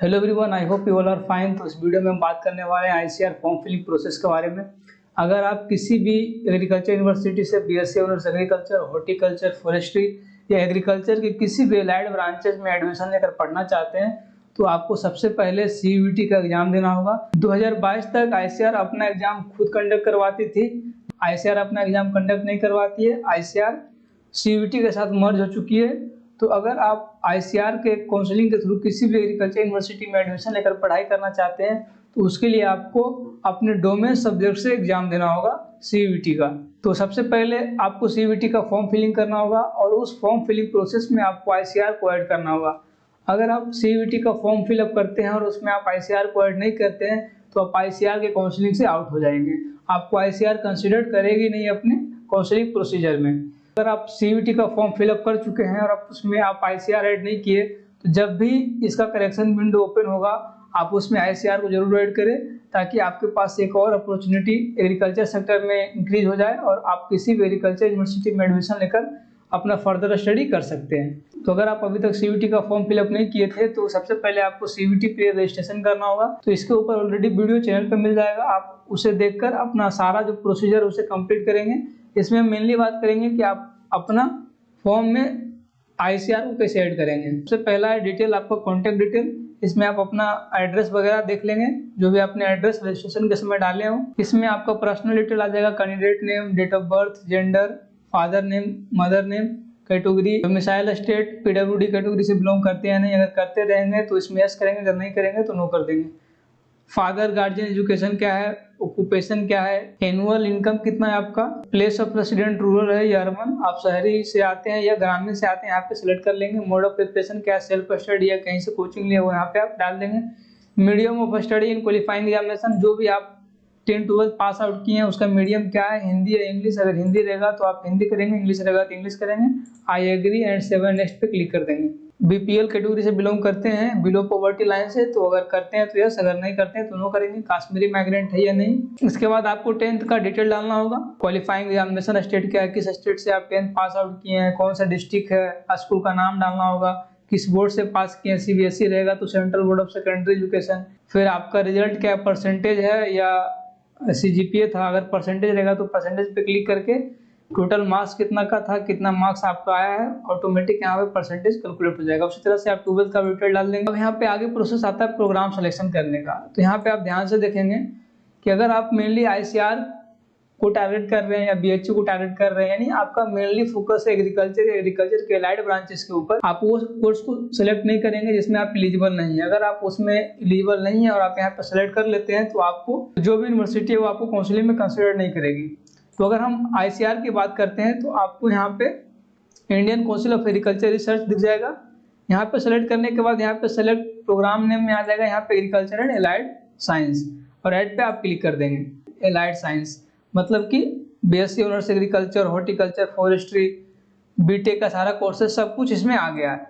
Hello everyone, I hope you all are fine. तो इस video में हम बात करने वाले हैं आईसीआर फॉर्म फिलिंग प्रोसेस के बारे में। अगर आप किसी भी एग्रीकल्चर यूनिवर्सिटी से BSc honours agriculture, horticulture, forestry या एग्रीकल्चर के किसी भी एलाइड ब्रांचेस में एडमिशन लेकर पढ़ना चाहते हैं तो आपको सबसे पहले सीयूईटी का एग्जाम देना होगा। 2022 तक आईसीआर अपना एग्जाम खुद कंडक्ट करवाती थी। आईसीआर अपना एग्जाम कंडक्ट नहीं करवाती है, आईसीआर सीयूईटी के साथ मर्ज हो चुकी है। तो अगर आप आईसीआर के काउंसलिंग के थ्रू किसी भी एग्रीकल्चर यूनिवर्सिटी में एडमिशन लेकर पढ़ाई करना चाहते हैं तो उसके लिए आपको अपने डोमेन सब्जेक्ट से एग्जाम देना होगा सीयूईटी का। तो सबसे पहले आपको सीयूईटी का फॉर्म फिलिंग करना होगा और उस फॉर्म फिलिंग प्रोसेस में आपको आईसीआर को ऐड करना होगा। अगर आप सीयूईटी का फॉर्म फिलअप करते हैं और उसमें आप आईसीआर को ऐड नहीं करते हैं तो आप आईसीआर के काउंसलिंग से आउट हो जाएंगे। आपको आईसीआर कंसिडर करेगी नहीं अपने काउंसलिंग प्रोसीजर में। अगर आप सीयूईटी का फॉर्म फिलअप कर चुके हैं और आप उसमें आप आईसीआर ऐड नहीं किए तो जब भी इसका करेक्शन विंडो ओपन होगा आप उसमें आईसीआर को जरूर ऐड करें ताकि आपके पास एक और अपॉर्चुनिटी एग्रीकल्चर सेक्टर में इंक्रीज हो जाए और आप किसी भी एग्रीकल्चर यूनिवर्सिटी में एडमिशन लेकर अपना फर्दर स्टडी कर सकते हैं। तो अगर आप अभी तक सीयूईटी का फॉर्म फिलअप नहीं किए थे तो सबसे पहले आपको सीयूईटी के लिए रजिस्ट्रेशन करना होगा। तो इसके ऊपर ऑलरेडी वीडियो चैनल पर मिल जाएगा, आप उसे देखकर अपना सारा जो प्रोसीजर उसे कंप्लीट करेंगे। इसमें मेनली बात करेंगे कि आप अपना फॉर्म में आईसीआर को कैसे ऐड करेंगे। सबसे पहला है डिटेल, आपका कॉन्टैक्ट डिटेल। इसमें आप अपना एड्रेस वगैरह देख लेंगे, जो भी आपने एड्रेस रजिस्ट्रेशन के समय डाले हो। इसमें आपका पर्सनल डिटेल आ जाएगा, candidate name, date of birth, gender, father name, mother name, category, domicile state, PWD category से बिलोंग करते हैं नहीं। अगर करते रहेंगे तो इसमें यस करेंगे, अगर नहीं करेंगे तो नो कर देंगे। फादर गार्जियन एजुकेशन क्या है, ऑक्यूपेशन क्या है, एनुअल इनकम कितना है आपका, प्लेस ऑफ रेसिडेंट रूरल है या अर्बन, आप शहरी से आते हैं या ग्रामीण से आते हैं, यहाँ पे सिलेक्ट कर लेंगे। मोड ऑफ प्रिपरेशन क्या है, सेल्फ स्टडी या कहीं से कोचिंग लिया वो यहाँ पे आप डाल देंगे। Medium of study in qualifying examination, जो भी आप 10-12 पास आउट किए हैं उसका मीडियम क्या है, हिंदी या इंग्लिश। अगर हिंदी रहेगा तो आप हिंदी करेंगे, इंग्लिश रहेगा तो इंग्लिश करेंगे। आई एग्री एंड 7 नेक्स्ट पे क्लिक कर देंगे। बीपीएल कैटेगरी से बिलोंग करते हैं, बिलो पॉवर्टी लाइन से, तो अगर करते हैं तो यस, अगर नहीं करते हैं तो नो करेंगे। कश्मीरी माइग्रेंट है या नहीं। इसके बाद आपको 10th का डिटेल डालना होगा। क्वालिफाइंग एग्जामिनेशन स्टेट क्या है, किस स्टेट से आप 10th पास आउट किए हैं, कौन सा डिस्ट्रिक्ट है, स्कूल का नाम डालना होगा, किस बोर्ड से पास किए हैं। सीबीएसई रहेगा तो central board of secondary education. फिर आपका रिजल्ट क्या परसेंटेज है या सीजीपीए था, अगर परसेंटेज रहेगा तो परसेंटेज पे क्लिक करके टोटल मार्क्स कितना का था, कितना मार्क्स आपका आया है, ऑटोमेटिक यहाँ पे परसेंटेज कैलकुलेट हो जाएगा। उसी तरह से आप 12th का डिटेल डाल देंगे। अब यहाँ पे आगे प्रोसेस आता है प्रोग्राम सिलेक्शन करने का। तो यहाँ पे आप ध्यान से देखेंगे कि अगर आप मेनली आईसीआर को टारगेट कर रहे हैं या बीएचयू को टारगेट कर रहे हैं, यानी आपका मेनली फोकस है एग्रीकल्चर के एलाइड ब्रांचेस के ऊपर, आप वो कोर्स को सिलेक्ट नहीं करेंगे जिसमें आप एलिजिबल नहीं है। अगर आप उसमें एलिजिबल नहीं है और आप यहाँ पे सिलेक्ट कर लेते हैं तो आपको जो भी यूनिवर्सिटी है वो आपको काउंसलिंग में कंसिडर नहीं करेगी। तो अगर हम आईसीआर की बात करते हैं तो आपको यहाँ पे Indian council of agriculture research दिख जाएगा। यहाँ पे सेलेक्ट करने के बाद यहाँ पे सेलेक्ट प्रोग्राम नेम में आ जाएगा यहाँ पे एग्रीकल्चर एंड एलाइड साइंस, और ऐड पे आप क्लिक कर देंगे। एलाइड साइंस मतलब कि BSc honours agriculture, horticulture, forestry, BTech का सारा कोर्सेज सब कुछ इसमें आ गया है।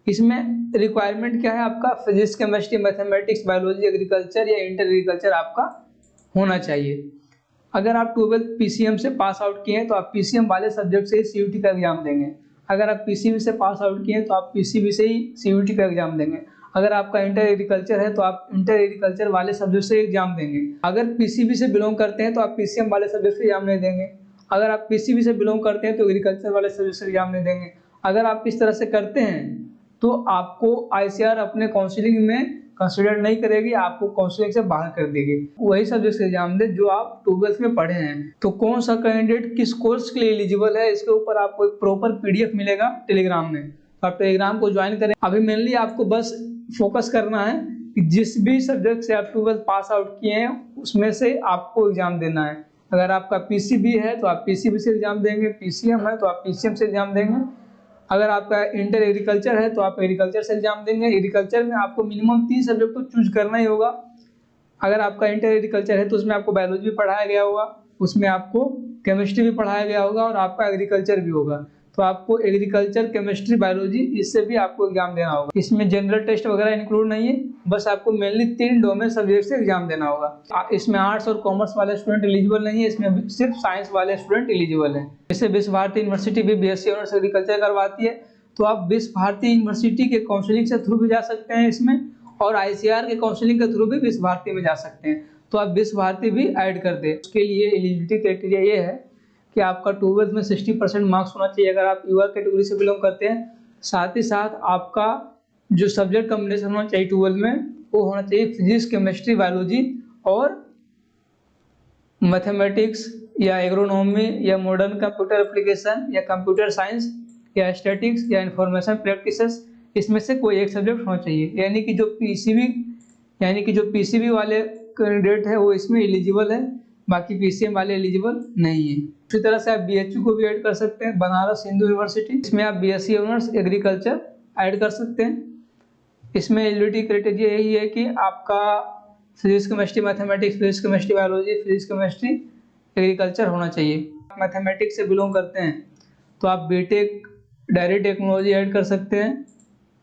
इसमें रिक्वायरमेंट क्या है आपका, physics, chemistry, mathematics, biology, agriculture या इंटर एग्रीकल्चर आपका होना चाहिए। अगर आप 12th पीसीएम से पास आउट किए हैं तो आप पीसीएम वाले सब्जेक्ट से ही सीयूईटी का एग्जाम देंगे। अगर आप पीसीबी से पास आउट किए हैं तो आप पीसीबी से ही सीयूईटी का एग्जाम देंगे। अगर आपका इंटर एग्रीकल्चर है तो आप इंटर एग्रीकल्चर वाले सब्जेक्ट से एग्जाम देंगे। अगर पीसीबी से बिलोंग करते हैं तो आप पीसीएम वाले सब्जेक्ट से एग्जाम नहीं देंगे। अगर आप पीसीबी से बिलोंग करते हैं तो एग्रीकल्चर वाले सब्जेक्ट से एग्जाम नहीं देंगे। अगर आप इस तरह से करते हैं तो आपको आईसीआर अपने काउंसलिंग में कंसिडर नहीं करेगी, आपको काउंसलिंग से बाहर कर देगी। वही सब्जेक्ट से एग्जाम दे जो आप 12th में पढ़े हैं। तो कौन सा कैंडिडेट किस कोर्स के लिए एलिजिबल है, इसके ऊपर आपको एक प्रॉपर पीडीएफ मिलेगा टेलीग्राम में। तो आप टेलीग्राम को ज्वाइन करें। अभी मेनली आपको बस फोकस करना है कि जिस भी सब्जेक्ट से आप 12th पास आउट किए हैं उसमें से आपको एग्जाम देना है। अगर आपका पीसीबी है तो आप पीसीबी से एग्जाम देंगे, पीसीएम है तो आप पीसीएम से एग्जाम देंगे। अगर आपका इंटर एग्रीकल्चर है तो आप एग्रीकल्चर से एग्जाम देंगे। एग्रीकल्चर में आपको मिनिमम 3 सब्जेक्ट तो चूज करना ही होगा। अगर आपका इंटर एग्रीकल्चर है तो उसमें आपको बायोलॉजी भी पढ़ाया गया होगा, उसमें आपको केमिस्ट्री भी पढ़ाया गया होगा और आपका एग्रीकल्चर भी होगा। तो आपको एग्रीकल्चर, केमिस्ट्री, बायोलॉजी इससे भी आपको एग्जाम देना होगा। इसमें जनरल टेस्ट वगैरह इंक्लूड नहीं है, बस आपको मेनली 3 डोमेन सब्जेक्ट से एग्जाम देना होगा। इसमें आर्ट्स और कॉमर्स वाले स्टूडेंट एलिजिबल नहीं है, इसमें सिर्फ साइंस वाले स्टूडेंट एलिजिबल है। जैसे विश्व भारती यूनिवर्सिटी भी बीएससी ऑनर्स एग्रीकल्चर करवाती है, तो आप विश्व भारती यूनिवर्सिटी के काउंसलिंग से थ्रू भी जा सकते हैं इसमें, और ICAR के काउंसलिंग के थ्रू भी विश्व भारती में जा सकते हैं, तो आप विश्व भारती भी ऐड कर दें। उसके लिए एलिजिबिलिटी क्राइटेरिया ये है कि आपका 12th में 60% मार्क्स होना चाहिए अगर आप युवा कैटेगरी से बिलोंग करते हैं। साथ ही साथ आपका जो सब्जेक्ट कॉम्बिनेशन होना चाहिए 12th में वो होना चाहिए फिजिक्स, केमिस्ट्री, बायोलॉजी और मैथमेटिक्स या एग्रोनॉमी या मॉडर्न कंप्यूटर एप्लीकेशन या कंप्यूटर साइंस या स्टैटिक्स या इंफॉर्मेशन प्रैक्टिसेस, इसमें से कोई एक सब्जेक्ट होना चाहिए। यानी कि जो पीसीबी वाले कैंडिडेट है वो इसमें एलिजिबल है, बाकी पीसीएम वाले एलिजिबल नहीं है। इसी तरह से आप बीएचयू को भी ऐड कर सकते हैं, बनारस हिंदू यूनिवर्सिटी, इसमें आप बीएससी ऑनर्स एग्रीकल्चर ऐड कर सकते हैं। इसमें एलिजिबिलिटी क्राइटेरिया यही है कि आपका physics, chemistry, mathematics, physics, chemistry, biology, physics, chemistry, agriculture होना चाहिए। मैथमेटिक्स से बिलोंग करते हैं तो आप बीटेक डायरी टेक्नोलॉजी ऐड कर सकते हैं,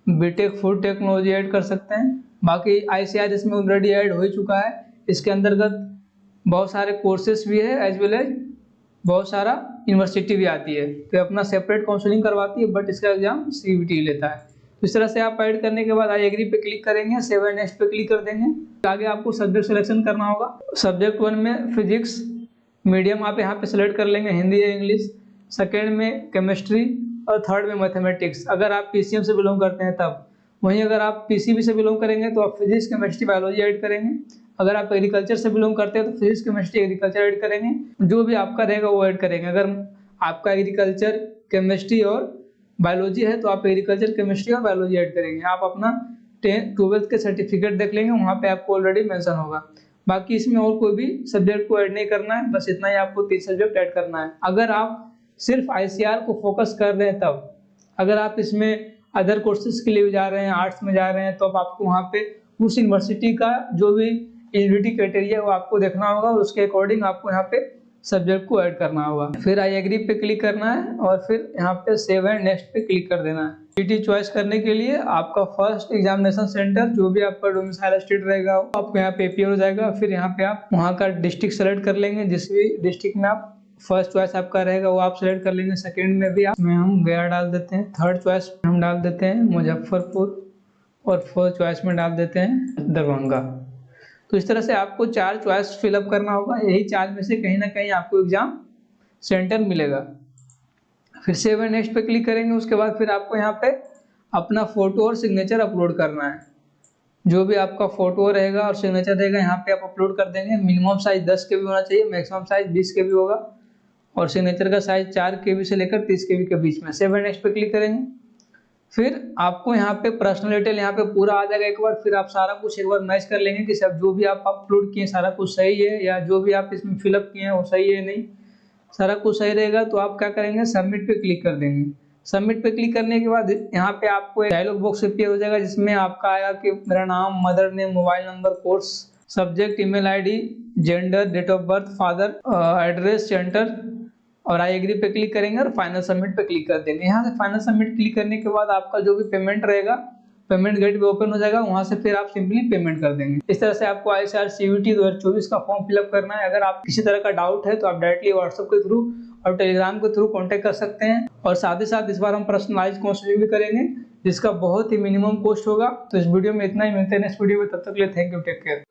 बीटेक फूड टेक्नोलॉजी ऐड कर सकते हैं। बाकी ICAR इसमें ऑलरेडी ऐड हो चुका है। इसके अंतर्गत बहुत सारे कोर्सेस भी है एज वेल एज बहुत सारा यूनिवर्सिटी भी आती है, तो अपना सेपरेट काउंसलिंग करवाती है, बट इसका एग्जाम CBT लेता है। तो इस तरह से आप ऐड करने के बाद आई एग्री पे क्लिक करेंगे, सेव एंड नेक्स्ट पे क्लिक कर देंगे। आगे आपको सब्जेक्ट सिलेक्शन करना होगा। सब्जेक्ट 1 में फिजिक्स मीडियम आप यहाँ पे सिलेक्ट कर लेंगे, हिंदी या इंग्लिश। सेकेंड में केमिस्ट्री और थर्ड में मैथमेटिक्स अगर आप PCM से बिलोंग करते हैं तब। वहीं अगर आप PCB से बिलोंग करेंगे तो आप फिजिक्स, केमिस्ट्री, बायोलॉजी ऐड करेंगे। अगर आप एग्रीकल्चर से बिलोंग करते हैं तो फिजिक्स, केमिस्ट्री, एग्रीकल्चर ऐड करेंगे। जो भी आपका रहेगा वो ऐड करेंगे। अगर आपका एग्रीकल्चर, केमिस्ट्री और बायोलॉजी है तो आप एग्रीकल्चर, केमिस्ट्री और बायोलॉजी ऐड करेंगे। आप अपना 12th के सर्टिफिकेट देख लेंगे, वहाँ पे आपको ऑलरेडी मेंशन होगा। बाकी इसमें और कोई भी सब्जेक्ट को ऐड नहीं करना है, बस इतना ही आपको 3 सब्जेक्ट ऐड करना है। अगर आप सिर्फ ICAR को फोकस कर रहे हैं तब, अगर आप इसमें अदर कोर्सेज के लिए जा रहे हैं, आर्ट्स में जा रहे हैं, तो आपको वहाँ पे उस यूनिवर्सिटी का जो भी एलिजिबिलिटी क्राइटेरिया वो आपको देखना होगा और उसके अकॉर्डिंग आपको यहाँ पे सब्जेक्ट को ऐड करना होगा। फिर आई एग्री पे क्लिक करना है और फिर यहाँ पे सेव एंड नेक्स्ट पे क्लिक कर देना है। सिटी चॉइस करने के लिए आपका फर्स्ट एग्जामिनेशन सेंटर जो भी आपका डोमिसाइल स्टेट रहेगा आपको यहाँ पे अपीयर हो जाएगा। फिर यहाँ पे आप वहाँ का डिस्ट्रिक्ट सेलेक्ट कर लेंगे, जिस भी डिस्ट्रिक्ट में आप फर्स्ट चॉइस आपका रहेगा वो आप सेलेक्ट कर लेंगे। सेकंड में भी आप में हम गया डाल देते हैं, थर्ड चॉइस हम डाल देते हैं मुजफ्फरपुर और फोर्थ चॉइस में डाल देते हैं दरभंगा। तो इस तरह से आपको 4 चॉइस फिलअप करना होगा। यही 4 में से कहीं ना कहीं आपको एग्जाम सेंटर मिलेगा। फिर सेव एंड नेक्स्ट पे क्लिक करेंगे। उसके बाद फिर आपको यहाँ पे अपना फोटो और सिग्नेचर अपलोड करना है। जो भी आपका फोटो रहेगा और सिग्नेचर रहेगा यहाँ पे आप अपलोड कर देंगे। मिनिमम साइज 10 KB होना चाहिए, मैक्सिमम साइज 20 KB होगा और सिग्नेचर का साइज 4 KB से लेकर 30 KB के बीच में। सेव एंड नेक्स्ट पे क्लिक करेंगे। फिर आपको यहाँ पे पर्सनल डिटेल यहाँ पे पूरा आ जाएगा एक बार। फिर आप सारा कुछ एक बार मैच कर लेंगे कि सब जो भी आप अपलोड किए सारा कुछ सही है या जो भी आप इसमें फिलअप किए हैं वो सही है नहीं, सारा कुछ सही रहेगा तो आप क्या करेंगे, सबमिट पे क्लिक कर देंगे। सबमिट पे क्लिक करने के बाद यहाँ पे आपको एक डायलॉग बॉक्स अपीयर हो जाएगा जिसमें आपका आएगा कि मेरा नाम, mother name, mobile number, course, subject, email ID, gender, date of birth, father, address, centre और आई एग्री पे क्लिक करेंगे और फाइनल सबमिट पे क्लिक कर देंगे। यहाँ से फाइनल सबमिट क्लिक करने के बाद आपका जो भी पेमेंट रहेगा पेमेंट गेट पे ओपन हो जाएगा, वहाँ से फिर आप सिंपली पेमेंट कर देंगे। इस तरह से आपको ICAR CBT 2024 का फॉर्म फिलअप करना है। अगर आप किसी तरह का डाउट है तो आप डायरेक्टली व्हाट्सएप के थ्रू और टेलीग्राम के थ्रू कॉन्टेक्ट कर सकते हैं। और साथ ही साथ इस बार हम पर्सनलाइज काउंसलिंग भी करेंगे जिसका बहुत ही मिनिमम कॉस्ट होगा। तो इस वीडियो में इतना ही, मिलते हैं नेक्स्ट वीडियो में, तब तक के लिए थैंक यू, टेक केयर।